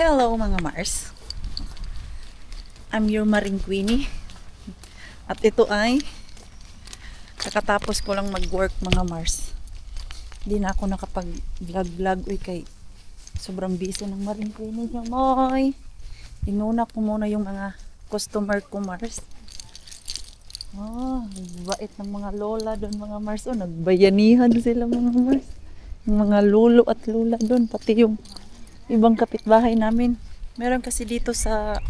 Hello mga Mars, I'm your Marine Queenie. At ito ay kakatapos ko lang mag-work mga Mars. Hindi na ako nakapag-vlog uy, kay sobrang busy ng Marine Queenie niya. Inuna ko muna yung mga customer ko Mars. Bait ng mga lola doon mga Mars. Nagbayanihan sila mga Mars. Yung mga lolo at lola doon, pati yung ibang kapitbahay namin. Meron kasi dito sa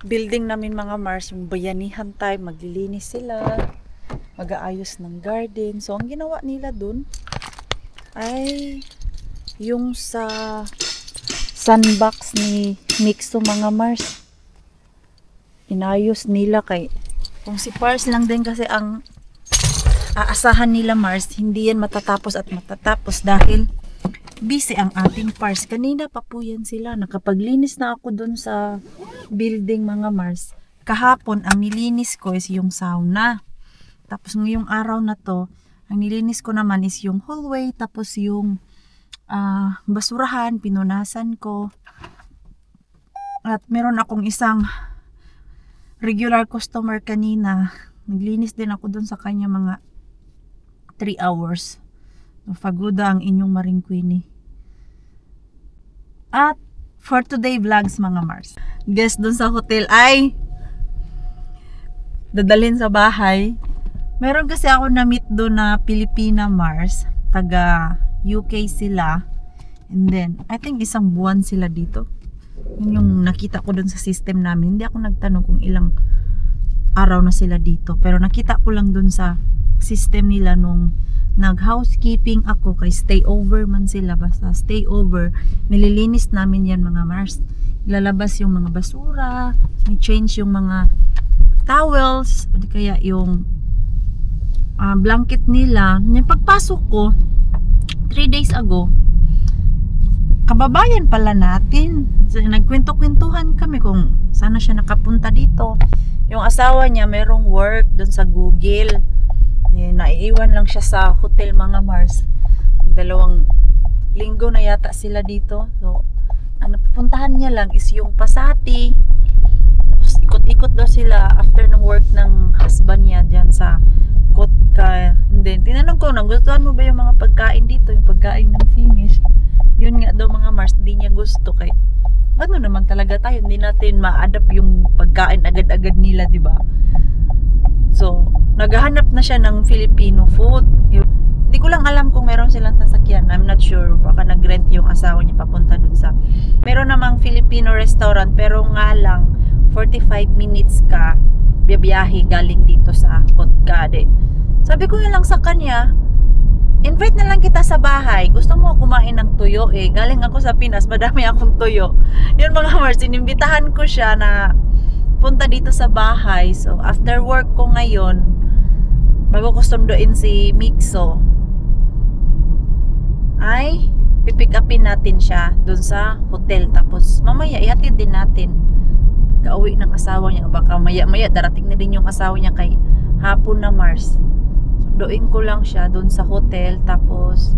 building namin mga Mars, yung bayanihan time, maglilinis sila, mag-aayos ng garden. So ang ginawa nila dun ay yung sa sandbox ni Mixo mga Mars, inayos nila. Kay kung si Pars lang din kasi ang aasahan nila Mars, hindi yan matatapos at matatapos dahil busy ang ating Pars. Kanina pa po yan sila. Nakapaglinis na ako dun sa building mga Mars. Kahapon, ang nilinis ko is yung sauna. Tapos ngayong araw na to, ang nilinis ko naman is yung hallway. Tapos yung basurahan, pinunasan ko. At meron akong isang regular customer kanina. Naglinis din ako dun sa kanya mga 3 hours. Faguda ang inyong Marine Queenie. At for today vlogs mga Mars, guest dun sa hotel ay dadalhin sa bahay. Meron kasi ako na-meet dun na Pilipina Mars, taga UK sila. And then I think isang buwan sila dito. Yun yung nakita ko dun sa system namin. Hindi ako nagtanong kung ilang araw na sila dito, pero nakita ko lang dun sa system nila nung nag-housekeeping ako, kay stay over man sila. Basta stay over, nililinis namin yan mga Mars. Ilalabas yung mga basura, i-change yung mga towels, o di kaya yung blanket nila. Yung pagpasok ko 3 days ago, kababayan pala natin. So, nagkwento-kwentuhan kami kung sana siya nakapunta dito. Yung asawa niya merong work dun sa Google. Naiiwan lang siya sa hotel mga Mars. 2 linggo na yata sila dito. So, ang napupuntahan niya lang is yung Pasati. Tapos ikot-ikot daw sila after ng work ng husband niya dyan sa Kotka. And then, tinanong ko, nagustuhan mo ba yung mga pagkain dito? Yung pagkain ng Finnish. Yun nga daw mga Mars, hindi niya gusto. Kay ano naman talaga tayo, hindi natin ma-adapt yung pagkain agad-agad nila, di ba? So, naghahanap na siya ng Filipino food. Hindi ko lang alam kung meron silang sasakyan. I'm not sure. Baka nag-rent yung asawa niya papunta dun sa... Meron namang Filipino restaurant, pero nga lang 45 minutes ka biyahe galing dito sa Kotkade. Sabi ko lang sa kanya, invite na lang kita sa bahay. Gusto mo kumain ng tuyo eh. Galing ako sa Pinas, madami akong tuyo. Yun mga Mars, inimbitahan ko siya na punta dito sa bahay. So after work ko ngayon, bago ko sunduin si Mixo, ay pipick upin natin siya dun sa hotel. Tapos mamaya ihatid din natin kauwi ng asawa niya. Baka maya darating na din yung asawa niya kay hapon na Mars. Sunduin ko lang siya dun sa hotel. Tapos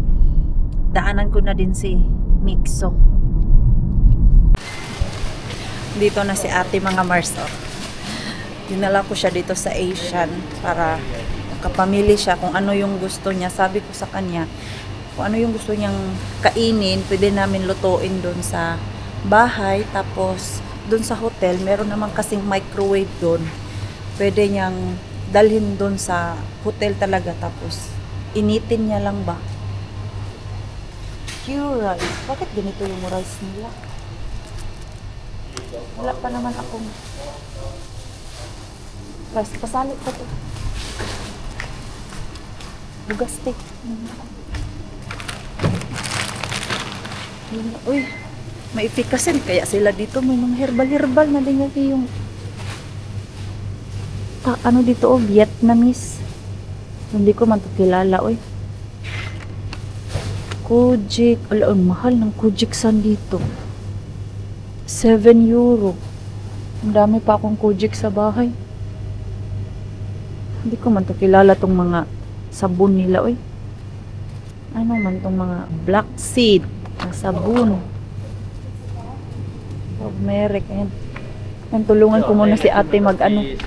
daanan ko na din si Mixo. Dito na si ate mga Mars. Dinala ko siya dito sa Asian para makapamili siya kung ano yung gusto niya. Sabi ko sa kanya, kung ano yung gusto niyang kainin, pwede namin lutuin doon sa bahay. Tapos doon sa hotel, meron naman kasing microwave doon. Pwede niyang dalhin doon sa hotel talaga. Tapos initin niya lang ba. Pure rice. Bakit ganito yung rice nila? Wala pa naman akong rice. Pasalit pa to. Bugas steak. Uy, may efficacy kaya sila dito. May mga herbal na din yung ano dito Vietnamese. Hindi ko man ito kilala. Uy, Kojik. Ala, ang mahal ng Kojik san dito. 7 euro. Ang dami pa akong Kojik sa bahay. Hindi ko man to kilala tong mga sabon nila, oy. Ano man tong mga black seed na sabon. Merek. Ayan. Ayan, tulungan ko muna si ate magbalot.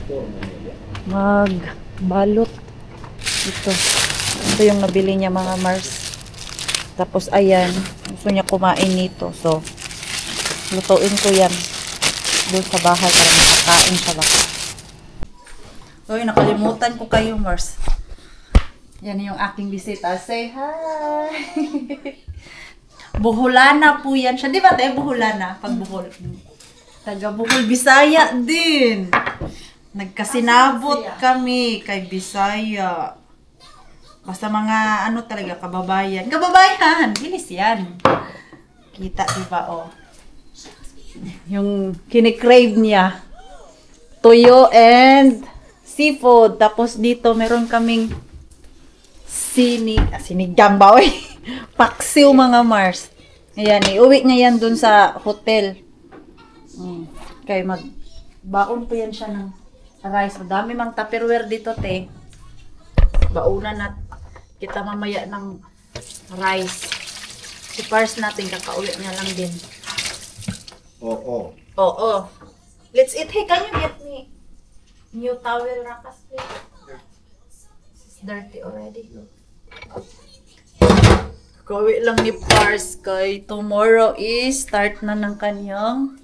Ito yung nabili niya mga Mars. Tapos ayan, gusto niya kumain nito. So, lutuin ko yan doon sa bahay para makakain siya ba. Uy, nakalimutan ko kayo, Mars. Yan yung aking bisita. Say hi! Buholana po yan siya. Di ba tayo Buholana? Pag Buhol. Taga Buhol, Bisaya din. Nagkasinabot kami kay Bisaya. Basta mga ano talaga, kababayan. Kababayan! Bilis yan. Kita, diba, oh. Yung kinikrave niya. Tuyo and seafood. Tapos dito, meron kaming sinigang ba, oy? Paksiw, mga Mars. Ayan, iuwi niya yan dun sa hotel. Kaya magbaon po yan siya ng rice. Madami mang tupperware dito, te. Baunan na kita mamaya ng rice. Si Pars natin, kakauwi niya lang din. Oo. Oo. Let's eat. Hey, can you get me new towel, Rakas, please? It's dirty already. Kakauwi lang ni Pars kay tomorrow is start na ng kanyang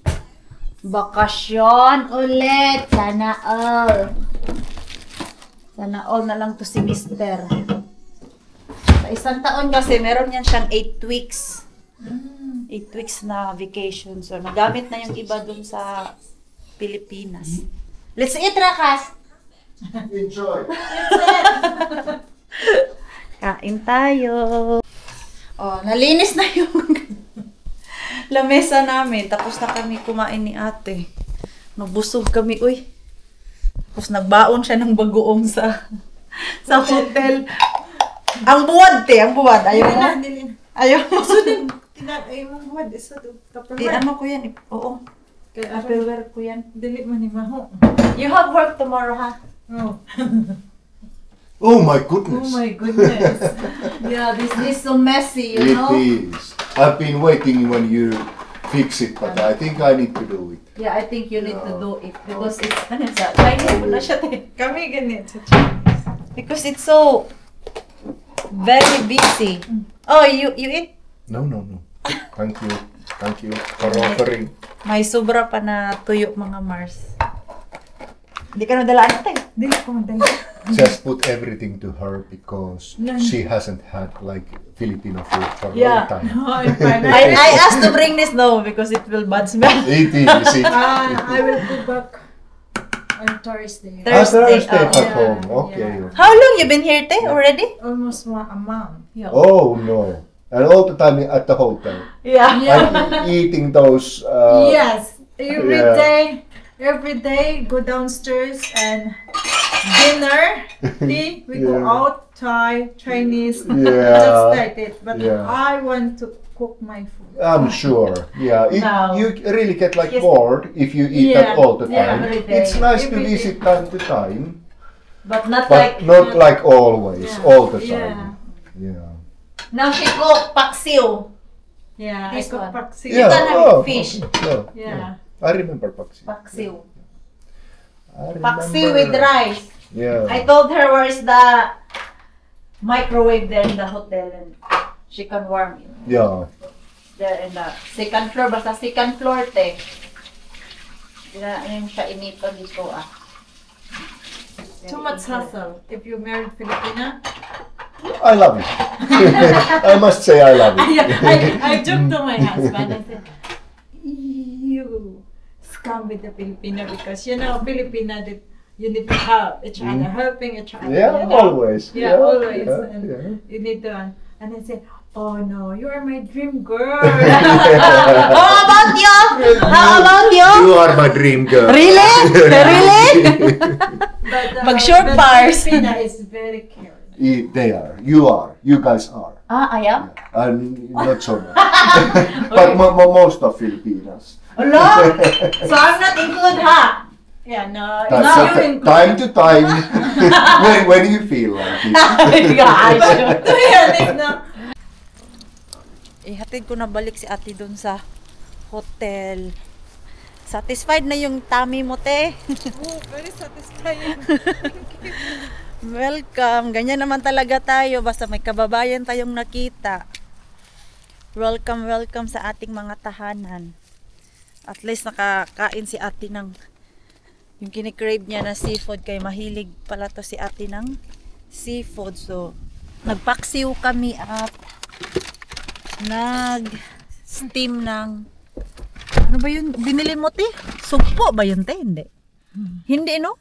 bakasyon ulit. Sana all. Sana all na lang to si Mister. Sa isang taon kasi, meron yan siyang 8 weeks. 8 weeks na vacation. So, nagamit na yung iba dun sa Pilipinas. Let's eat, Rakas! Enjoy! Kain tayo! Oh, nalinis na yung lamesa namin. Tapos na kami kumain ni ate. Nabusog kami, uy. Tapos nagbaon siya ng bagoong sa hotel. Ang buwad, te. Ang buwad. Ayaw mo? Ayaw mo? Ayaw mo buwad. Ano ko yan? Oo. Tupperware ko yan. Dili mo ni Maho. You have work tomorrow, ha? Oh. Oh my goodness! Oh my goodness. Yeah, this is so messy, you know? It is. I've been waiting when you fix it, but I think I need to do it. Yeah, I think you need to do it. Because it's, ano sa Chinese mo na siya, te. Kami ganit sa Chinese. Because it's so very busy. Oh, you eat? No. Thank you. Thank you for offering. May sobra pa na tuyo, mga Mars. Hindi ka nadalaan natin. Dili ko madali. Just put everything to her because No. she hasn't had like Filipino food for a Yeah. long time. No, I'm fine. I asked to bring this though because it will bad smell. It is. I will go back on Thursday. Thursday oh, back yeah, home. Okay. yeah. How long you been here, te, already? Almost a month. Oh no. And all the time at the hotel. Yeah. I'm eating those. Yes. yeah. Every day, go downstairs and dinner. We go Yeah. out, Thai, Chinese. Yeah. Just like it. But Yeah. I want to cook my food. I'm sure. Yeah. No. You really get like Yes. bored if you eat Yeah. that all the Yeah, time. every day. It's nice to Every day. visit time to time, But not but like, not like always, Yeah. all the Yeah. time. Yeah. now she cook paksiw. Yeah, This I cook one. paksiw. Yeah. can have fish. Yeah. Yeah. I remember paksiw. Paksiw. I Paksiw remember. with rice. Yeah. I told her where's the microwave there in the hotel and she can warm it. Yeah. There in the second floor, basta second floor, te. Hindi na yung siya inito dito, ah. Too much hassle. If you married Filipina, I love it. I must say I love it. I joked to my husband. I said, you scam with the Filipina because you know Filipina that you need to help each other, helping each other. Yeah, you know? always. Yeah, always. Yeah, And yeah. you need to. And I said, oh no, you are my dream girl. How about you? How about you? You are my dream girl. Really? Really? But Mag-short bars. Filipina is very caring. They are. You are. You guys are. Ah, I am? And not so much. But most of Filipinas. Hello? So I'm not included, ha? Yeah, no, Time, it's so you include. time to time, when you feel like it. Gosh. To be honest, no. Ihatid ko na balik si ate dun sa hotel. Satisfied na yung tummy mo, te. Oh, very satisfying. Welcome. Ganyan naman talaga tayo. Basta may kababayan tayong nakita. Welcome, welcome sa ating mga tahanan. At least nakakain si ate ng yung kinikrave niya na seafood. Kaya mahilig pala to si ate ng seafood. So, nagpaksiw kami at nag-steam ng ano ba yun? Binili mo, te? Sugpo ba yun, te? Hindi. Hindi, no?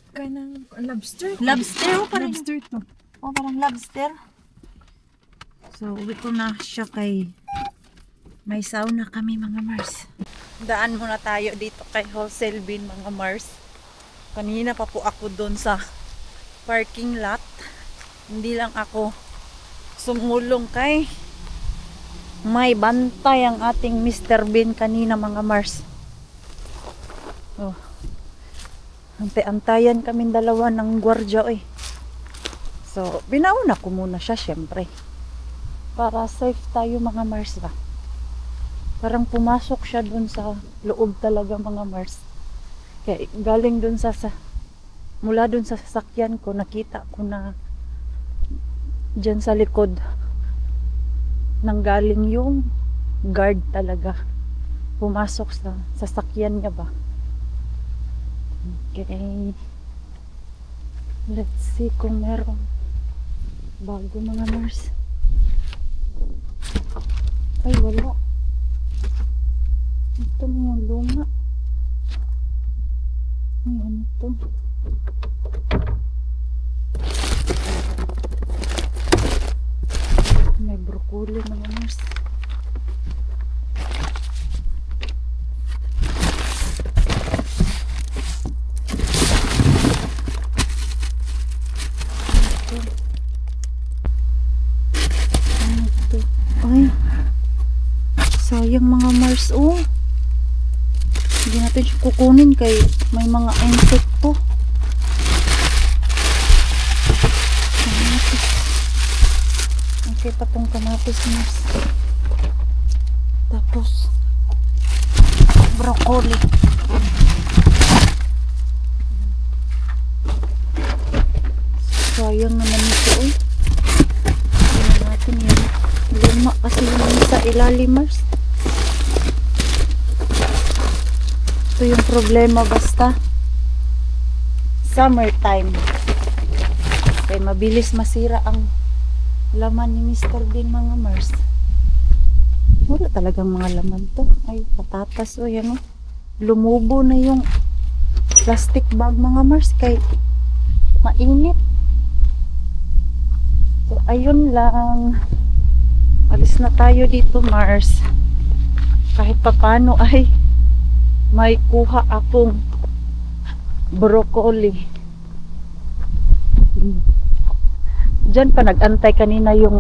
Kanang lobster. Lobster, oh, parang, Lobster to. oh, parang lobster. So, uwi ko na siya kay may sauna kami, mga Mars. Daan muna tayo dito kay Wholesale Bin, mga Mars. Kanina pa po ako doon sa parking lot. Hindi lang ako sumulong kay may bantay ang ating Mr. Bean kanina, mga Mars. Oh. Antay-antayan kaming dalawa ng gwardya eh. So, binauna ko muna siya syempre. Para safe tayo, mga Mars ba. Parang pumasok siya dun sa loob talaga, mga Mars. Kaya galing dun mula dun sa sasakyan ko, nakita ko na dyan sa likod nanggaling yung guard talaga. Pumasok sa sasakyan niya ba. Okay. Let's see kung meron bago, mga Mars. Ay, wala. Ito mo yung luma. Ay, ano to? May broccoli, mga Mars. Ito. Ay, sayang, mga Mars. Oh, hindi natin siya kukunin kay may mga insekto. Okay pa tong kamatis, Mars. Tapos broccoli. Sayang naman ito eh. Hindi natin yan. Luma kasi yung sa ilalim, Mars. Ito yung problema basta summertime. Kaya mabilis masira ang laman ni Mr. Bean, mga Mars. Wala talagang mga laman to. Ay, patatas. O, yan o. Lumubo na yung plastic bag, mga Mars. Kay mainit. So, ayun lang. Alis na tayo dito, Mars. Kahit papano ay may kuha akong broccoli. Diyan pa nag-antay kanina yung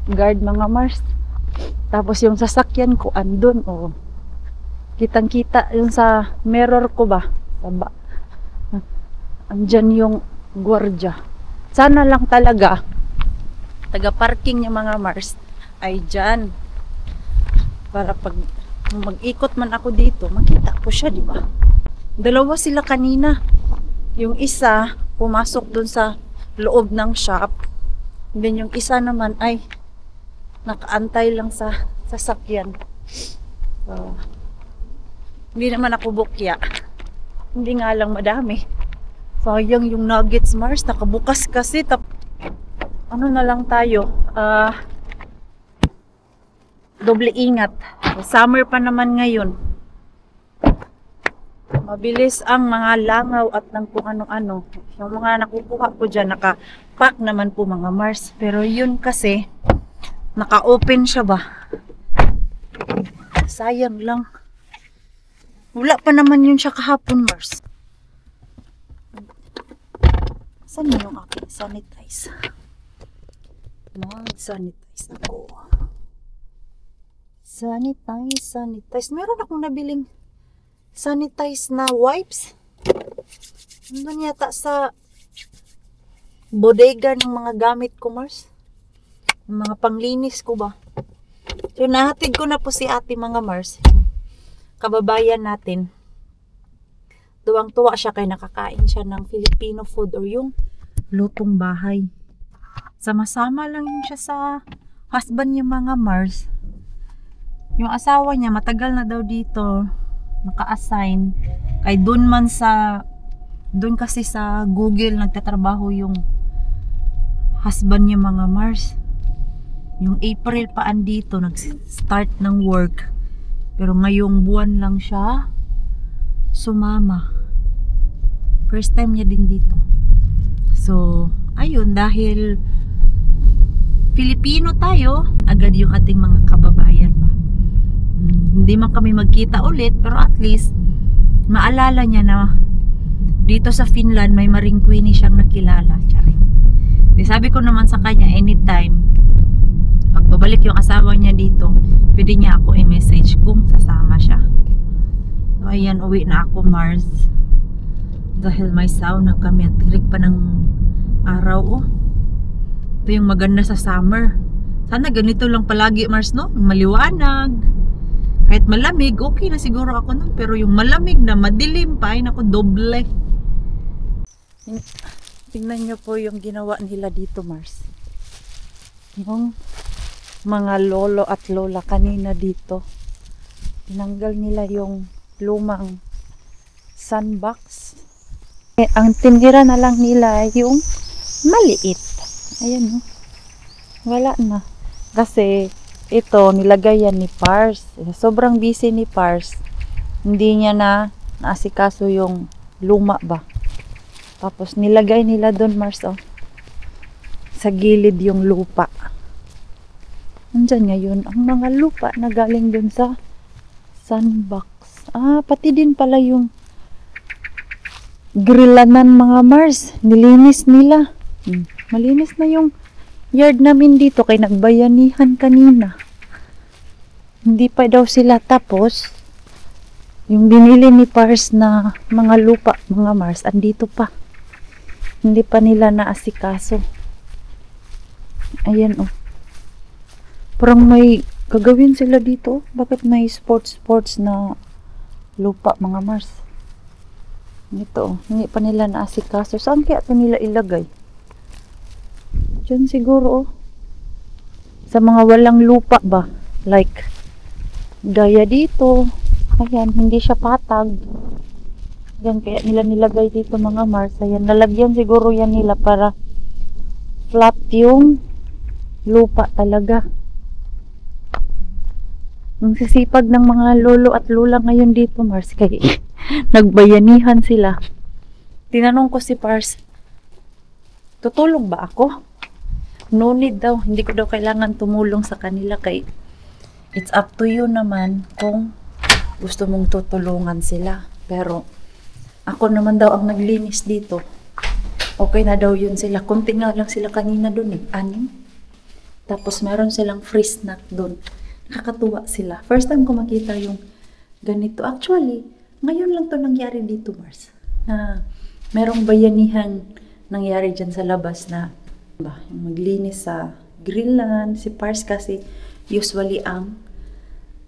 guard, mga Mars. Tapos yung sasakyan ko andun, oh. Kitang-kita yung sa mirror ko ba? Andyan yung gwardya. Sana lang talaga taga-parking niya, mga Mars ay dyan. Para pag mag-ikot man ako dito, makita ko siya, di ba? Dalawa sila kanina. Yung isa pumasok dun sa loob ng shop. Then yung isa naman ay nakaantay lang sa sasakyan. So, hindi naman ako bukya. Hindi nga lang madami. Sayang yung nuggets, Mars. Nakabukas kasi. Ano na lang tayo? Doble ingat. Summer pa naman ngayon. Mabilis ang mga langaw at ng kung ano-ano. Yung mga nakukuha ko dyan, naka-pack naman po, mga Mars. Pero yun kasi, naka-open siya ba? Sayang lang. Wala pa naman yun siya kahapon, Mars. Saan yung aking sanitize? Mag-sanitize ako. Sanitize. Meron akong nabiling sanitize na wipes. Nandun yata sa bodega ng mga gamit ko, Mars. Mga panglinis ko ba. So, nahatid ko na po si ate, mga Mars. Kababayan natin. Tuwang-tuwa siya kay nakakain siya ng Filipino food or yung lutong bahay. Sama-sama lang yun siya sa husband niya mga Mars. Yung asawa niya matagal na daw dito naka-assign kay doon kasi sa Google nagtatrabaho yung husband niya mga Mars. Yung April pa andito nag-start ng work. Pero ngayong buwan lang siya sumama. First time niya din dito. So, ayun, dahil Filipino tayo, agad yung ating mga kababayan ba. Hindi man kami magkita ulit, pero at least maalala niya na dito sa Finland may Maring Queenie siyang nakilala. Charing. Di sabi ko naman sa kanya anytime pagbabalik yung asawa niya dito, pwede niya ako i-message kung sasama siya. So ayan, uwi na ako Mars. Dahil may sauna kami at tirik pa ng araw. Oh. Ito yung maganda sa summer. Sana ganito lang palagi Mars, no? Maliwanag. Kahit malamig, okay na siguro ako nun. Pero yung malamig na madilim pa, ay naku, doble. Tingnan nyo po yung ginawa nila dito Mars. Yung mga lolo at lola kanina dito. Tinanggal nila yung lumang sandbox. Ang tindira na lang nila yung maliit. Ayan o. Wala na. Kasi ito nilagay yan ni Pars. Sobrang busy ni Pars. Hindi niya na naasikaso yung luma ba. Tapos nilagay nila doon Mars oh. Sa gilid yung lupa. Nandyan ngayon ang mga lupa na galing doon sa sandbox. Pati din pala yung grillanan mga Mars. Nilinis nila. Malinis na yung yard namin dito kay nagbayanihan kanina. Hindi pa daw sila tapos. Yung binili ni Pars na mga lupa, mga Mars, andito pa. Hindi pa nila naasikaso. Ayan oh. Parang may gagawin sila dito. Bakit may sports na lupa mga Mars? Ito oh. Hindi pa nila naasikaso. Saan kaya ito nila ilagay? Diyan siguro oh. Sa mga walang lupa ba? Like gaya dito. Ayan, hindi siya patag. Yan, kaya nila nilagay dito mga Mars. Ayan, nalagyan siguro yan nila para flat yung lupa talaga. Ang sisipag ng mga lolo at lola ngayon dito Mars. Kaya nagbayanihan sila. Tinanong ko si Pars, tutulong ba ako? No need daw. Hindi ko daw kailangan tumulong sa kanila kay it's up to you naman kung gusto mong tutulungan sila. Pero ako naman daw ang naglinis dito. Okay na daw yun sila. Kunti nga lang sila kanina dun eh. 6. Tapos meron silang free snack dun. Nakakatuwa sila. First time ko makita yung ganito. Actually, ngayon lang to nangyari dito Mars. Merong bayanihan nangyari dyan sa labas na maglinis sa grillan. Si Pars kasi usually ang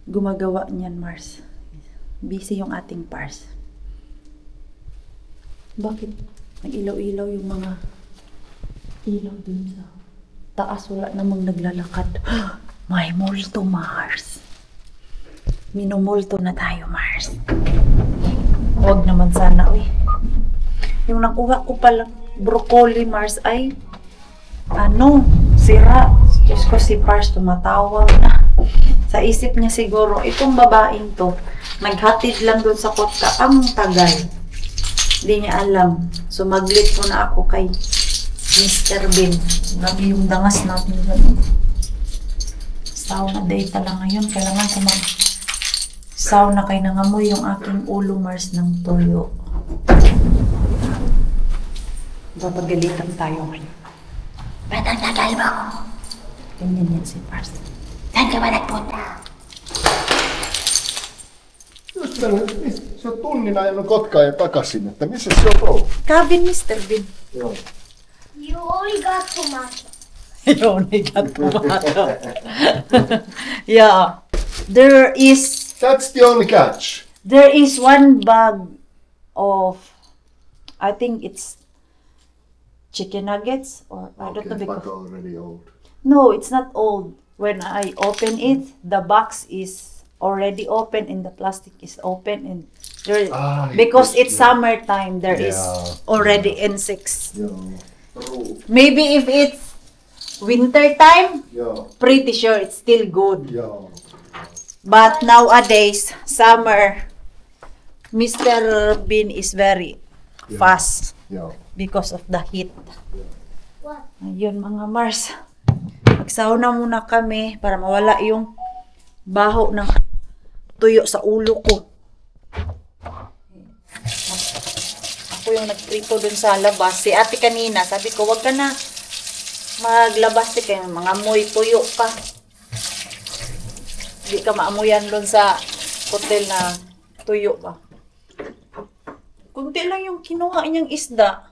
gumagawa niyan Mars. Busy yung ating Pars. Bakit? Nag-ilaw-ilaw yung mga ilaw dun sa taas. Wala namang naglalakad. May multo Mars. Minumulto na tayo Mars. Huwag naman sana uy. Yung nakuha ko palang broccoli Mars ay sira. Diyos ko si Pars tumatawag na. Sa isip niya siguro, itong babaeng to, naghatid lang doon sa kotka. Ang tagal. Hindi niya alam. Sumaglit ko na ako kay Mr. Bean. Grabe yung dangas natin dyan. Sauna day pala ngayon. Kailangan ko sauna kay nangamoy yung aking ulo Mars ng toyo. Papagalitan tayo ngayon. Ba't ang tagal mo? Ganyan yan si Pars. Saan ka ba nagpunta? Just se on tunnin ajanut Kotkaan ja takaisin, että missä se on ollut? Cabin, Mr. Bean. Joo. You only got tomato. You only got tomato. Yeah. There is That's the only catch. one bag of, I think it's chicken nuggets, or I don't know Okay, but because, already old. no, it's not old. When I open it, the box is already open and the plastic is open, and there, because it's summertime, there is Yeah, already insects. Yeah. Oh, Maybe if it's winter time, yeah, pretty sure it's still good. yeah. But nowadays, summer, Mr. Bean is very Yeah. fast Yeah. because of the heat. What? Ayun mga Mars. Magsauna muna kami para mawala yung baho ng tuyo sa ulo ko. Ako yung nagtripo dun sa labas. Si ate kanina, sabi ko, wag ka na maglabas kayo, mga amoy tuyo ka. Hindi ka maamuyan dun sa hotel na tuyo ba. Kunti lang yung kinuha niyang isda.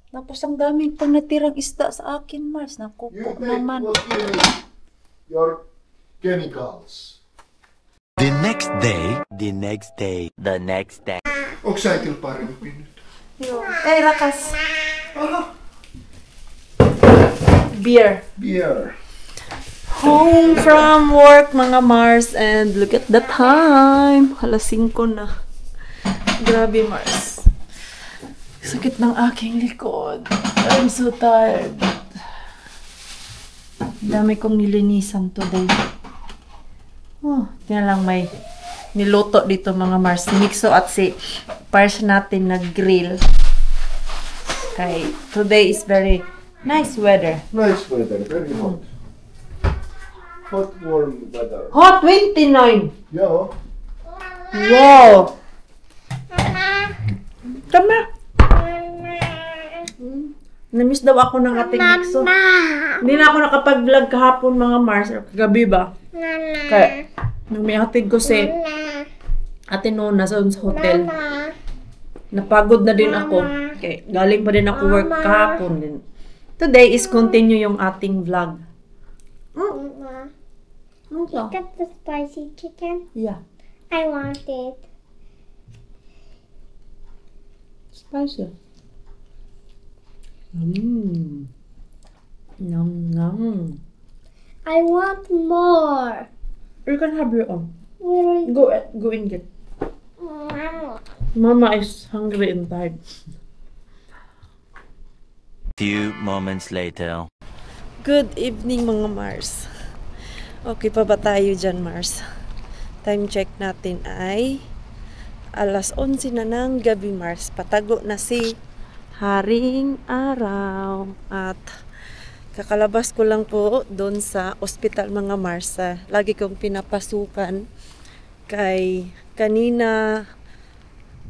Tapos ang daming pang natirang isda sa akin, Mars. You Nakupo take naman. what you need, your chemicals. The next day, the next day, the next day. Excited pa rin pinit. Eh, rakas. Beer. Beer. Home from work, mga Mars. And look at the time. Alas 5 na. Grabe, Mars. Sakit ng aking likod. I'm so tired. Dami kong nilinisan today. Oh, tingnan lang may niluto dito mga Mars. Si Mixo at si Pars natin nag-grill. Kay today is very nice weather. Nice weather, very hot. Hot, warm weather. Hot 29! Yeah. Wow! Tama! Namiss daw ako ng ating Mixo. Hindi na ako nakapag-vlog kahapon mga Mars or kagabi ba? Kaya, nung may hatid ko si Ate Nona sa hotel, napagod na din ako. Okay, galing pa din ako work kahapon din. Today is continue yung ating vlog. Okay. Got the spicy chicken? Yeah. I want it. Spicy. Nom nom. I want more. You can have your own. Where is Go and get. Mama is hungry and tired. Few moments later. Good evening mga Mars. Okay pa ba tayo dyan, Mars? Time check natin ay alas 11 na ng gabi, Mars. Patago na si Haring Araw. At kakalabas ko lang po doon sa ospital mga Mars. Lagi kong pinapasukan. Kay kanina,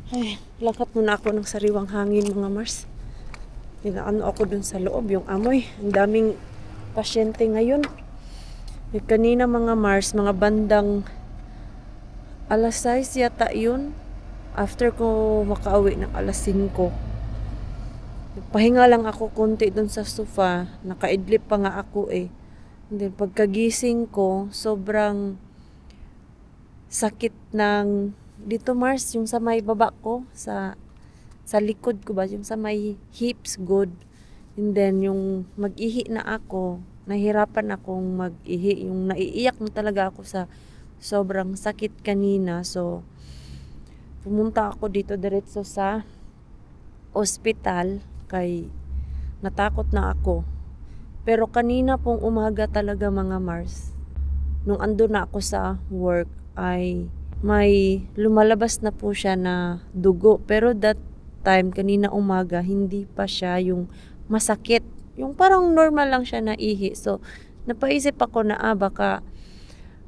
ay, langkat muna ako ng sariwang hangin mga Mars. Inaano ako dun sa loob, yung amoy. Ang daming pasyente ngayon. Kanina mga Mars, mga bandang alas 6 yata yun. After ko makauwi ng alas 5. Pahinga lang ako konti dun sa sofa. Nakaidlip pa nga ako eh. And then pagkagising ko, sobrang sakit ng dito Mars, yung sa may baba ko, sa likod ko ba, yung sa may hips good. And then yung mag-ihi na ako, nahirapan akong mag-ihi, yung naiiyak na talaga ako sa sobrang sakit kanina. So pumunta ako dito diretso sa ospital kay natakot na ako. Pero kanina pong umaga talaga mga Mars, nung ando na ako sa work, ay may lumalabas na po siya na dugo. Pero that time, kanina umaga, hindi pa siya yung masakit. Yung parang normal lang siya na ihi. So, napaisip ako na baka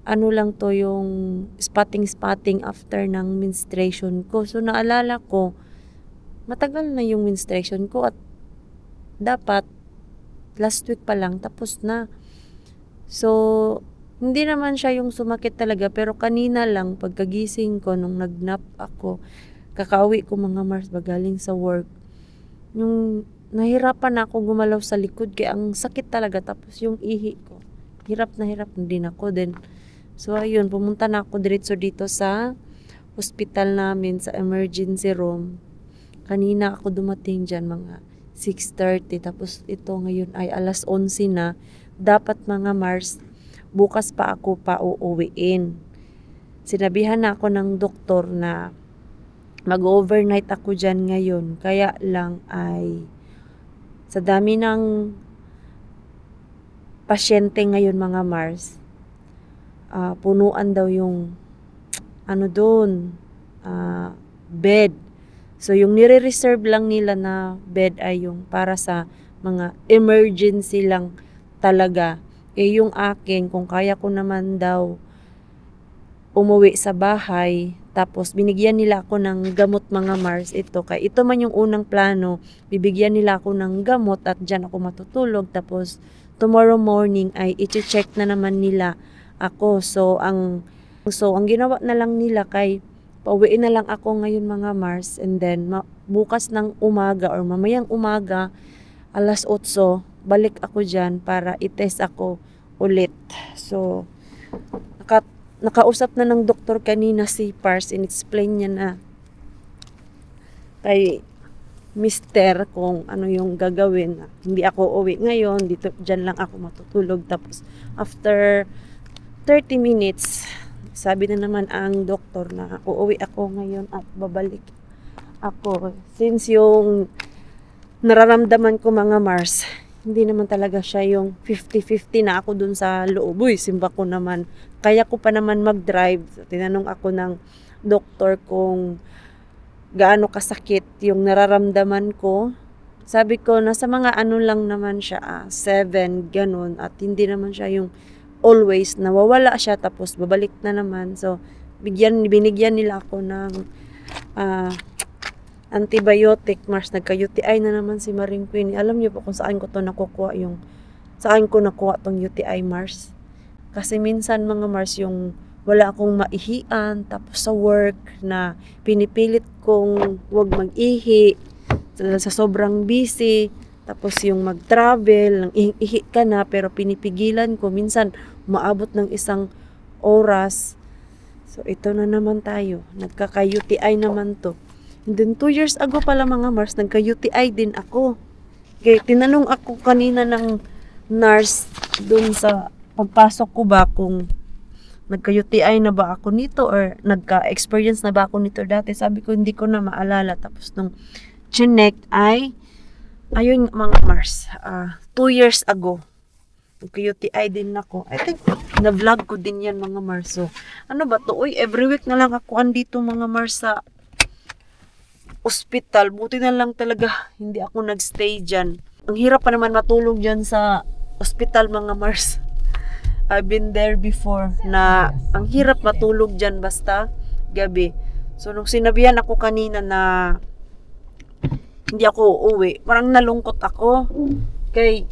ano lang to yung spotting after ng menstruation ko. So, naalala ko, matagal na yung menstruation ko at dapat last week pa lang tapos na. So, hindi naman siya yung sumakit talaga, pero kanina lang pagkagising ko nung nagnap ako, kakauwi ko mga Mars ba galing sa work, yung nahirapan ako gumalaw sa likod kaya ang sakit talaga, tapos yung ihi ko hirap na din ako din. So ayun, pumunta na ako diretso dito sa hospital namin sa emergency room. Kanina ako dumating dyan mga 6:30, tapos ito ngayon ay alas 11 na. Dapat mga Mars, bukas pa ako pa uuwiin. Sinabihan na ako ng doktor na mag-overnight ako dyan ngayon. Kaya lang ay sa dami ng pasyente ngayon mga Mars, punuan daw yung bed. So yung nire-reserve lang nila na bed ay yung para sa mga emergency lang talaga. Yung akin, kung kaya ko naman daw umuwi sa bahay, tapos binigyan nila ako ng gamot mga Mars. Ito man yung unang plano, bibigyan nila ako ng gamot at dyan ako matutulog. Tapos tomorrow morning ay i-check na naman nila ako. So ang ginawa na lang nila kay pauwiin na lang ako ngayon mga Mars, and then bukas ng umaga or mamayang umaga alas 8 balik ako dyan para i-test ako ulit. So nakausap na ng doktor kanina si Pars, in-explain niya na kay Mister kung ano yung gagawin. Hindi ako uwi ngayon, dyan lang ako matutulog. Tapos after 30 minutes sabi na naman ang doktor na uuwi ako ngayon at babalik ako. Since yung nararamdaman ko mga Mars, hindi naman talaga siya yung 50-50 na ako dun sa loob. Simba ko naman. Kaya ko pa naman mag-drive. So, tinanong ako ng doktor kung gaano kasakit yung nararamdaman ko. Sabi ko, nasa mga ano lang naman siya, 7, ganun. At hindi naman siya yung always nawawala siya tapos babalik na naman. So binigyan nila ako ng antibiotic. Mars, nagka-UTI na naman si Maring Queen. Alam niyo po kung saan ko nakuha tong UTI, Mars? Kasi minsan mga Mars, yung wala akong maihian, tapos sa work na pinipilit kong wag mag-ihi sa sobrang busy. Tapos yung mag-travel, nang ihi ka na, pero pinipigilan ko. Minsan, maabot ng 1 oras. So, ito na naman tayo. Nagkaka-UTI naman to. And then, 2 years ago pala mga Mars, nagka-UTI din ako. Kaya, tinanong ako kanina ng nurse dun sa pagpasok ko ba kung nagka-UTI na ba ako nito or nagka-experience na ba ako nito dati. Sabi ko, hindi ko na maalala. Tapos, nung chinek ay ayun mga Mars, 2 years ago, nagka-UTI din ako. I think, na-vlog ko din yan mga Mars. So, ano ba to? Every week na lang ako andito mga Mars sa ospital. Buti na lang talaga, hindi ako nagstay dyan. Ang hirap pa naman matulog dyan sa ospital mga Mars. I've been there before na ang hirap matulog dyan basta gabi. So, nung sinabihan ako kanina na hindi ako uuwi, parang nalungkot ako. Kay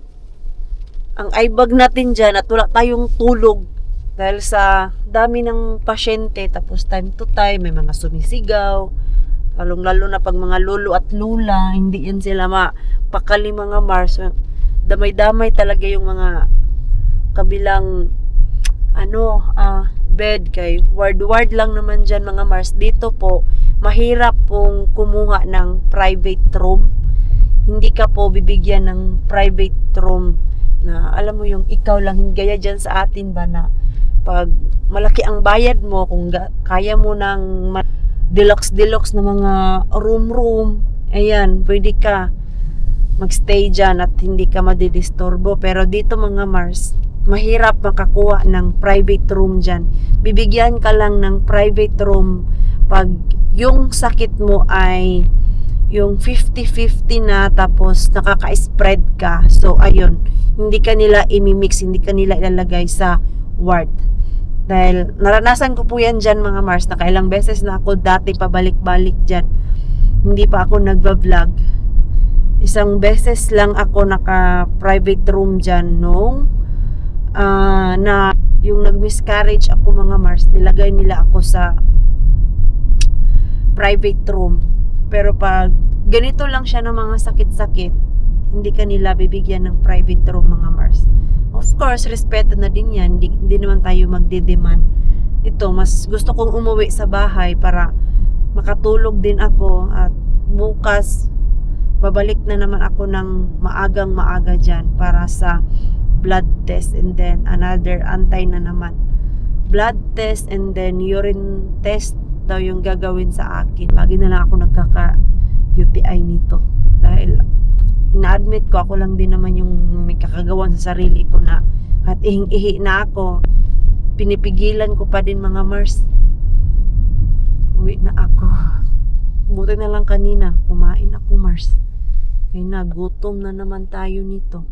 ang eyebag natin dyan at wala tayong tulog dahil sa dami ng pasyente. Tapos time to time may mga sumisigaw, lalong-lalo na pag mga lolo at lula, hindi yan sila mapakali mga Mars. Damay-damay talaga yung mga kabilang bed. Kay ward lang naman dyan mga Mars. Dito po mahirap pong kumuha ng private room. Hindi ka po bibigyan ng private room na alam mo yung ikaw lang. Hindi gaya dyan sa atin ba na pag malaki ang bayad mo, kung kaya mo ng deluxe na mga room, ayan, pwede ka magstay dyan at hindi ka madidisturbo. Pero dito mga Mars, mahirap makakuha ng private room dyan. Bibigyan ka lang ng private room pag yung sakit mo ay yung 50-50 na, tapos nakaka-spread ka. So, ayun, hindi ka nila imimix, hindi ka nila ilalagay sa ward. Dahil naranasan ko po yan dyan mga Mars. Nakailang beses na ako dati pabalik-balik dyan. Hindi pa ako nagba-vlog. Isang beses lang ako naka-private room dyan nung na yung nag-miscarriage ako mga Mars. Nilagay nila ako sa private room. Pero pag ganito lang siya ng mga sakit-sakit, hindi ka nila bibigyan ng private room mga Mars. Of course, respeto na din yan. Hindi naman tayo magde-demand. Ito, mas gusto kong umuwi sa bahay para makatulog din ako at bukas babalik na naman ako ng maagang maaga dyan para sa blood test, and then another antay na naman blood test, and then urine test daw yung gagawin sa akin. Lagi na lang ako nagkaka-UTI nito dahil ina-admit ko, ako lang din naman yung may kakagawan sa sarili ko na kahit ihing-ihi na ako, pinipigilan ko pa din mga Mars. Uwi na ako. Buti na lang kanina kumain ako, Mars. Kaya nagutom na naman tayo nito.